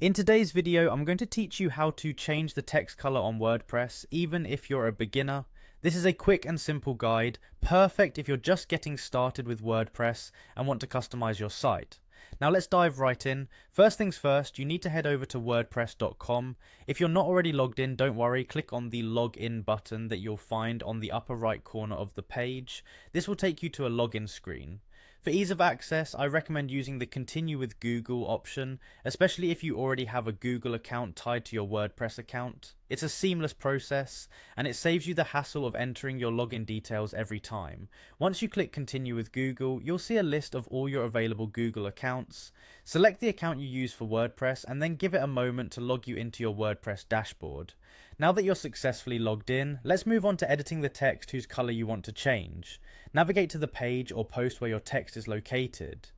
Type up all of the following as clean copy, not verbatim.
In today's video, I'm going to teach you how to change the text color on WordPress, even if you're a beginner. This is a quick and simple guide, perfect if you're just getting started with WordPress and want to customize your site. Now let's dive right in. First things first, you need to head over to wordpress.com. If you're not already logged in, don't worry, click on the login button that you'll find on the upper right corner of the page. This will take you to a login screen. For ease of access, I recommend using the Continue with Google option, especially if you already have a Google account tied to your WordPress account. It's a seamless process, and it saves you the hassle of entering your login details every time. Once you click Continue with Google, you'll see a list of all your available Google accounts. Select the account you use for WordPress and then give it a moment to log you into your WordPress dashboard. Now that you're successfully logged in, let's move on to editing the text whose color you want to change. Navigate to the page or post where your text is located.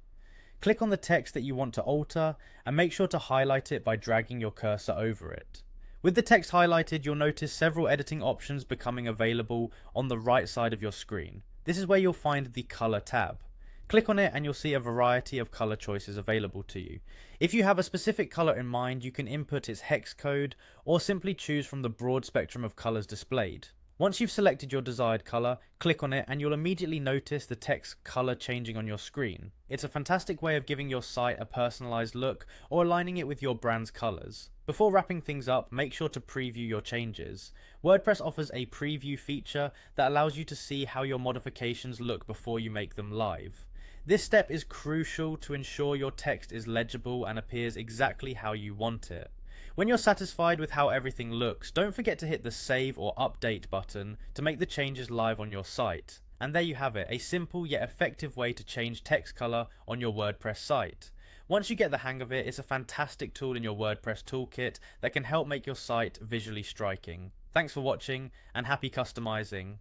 Click on the text that you want to alter and make sure to highlight it by dragging your cursor over it. With the text highlighted, you'll notice several editing options becoming available on the right side of your screen. This is where you'll find the Color tab. Click on it and you'll see a variety of color choices available to you. If you have a specific color in mind, you can input its hex code or simply choose from the broad spectrum of colors displayed. Once you've selected your desired color, click on it and you'll immediately notice the text color changing on your screen. It's a fantastic way of giving your site a personalized look or aligning it with your brand's colors. Before wrapping things up, make sure to preview your changes. WordPress offers a preview feature that allows you to see how your modifications look before you make them live. This step is crucial to ensure your text is legible and appears exactly how you want it. When you're satisfied with how everything looks, don't forget to hit the Save or Update button to make the changes live on your site. And there you have it, a simple yet effective way to change text color on your WordPress site. Once you get the hang of it, it's a fantastic tool in your WordPress toolkit that can help make your site visually striking. Thanks for watching and happy customizing.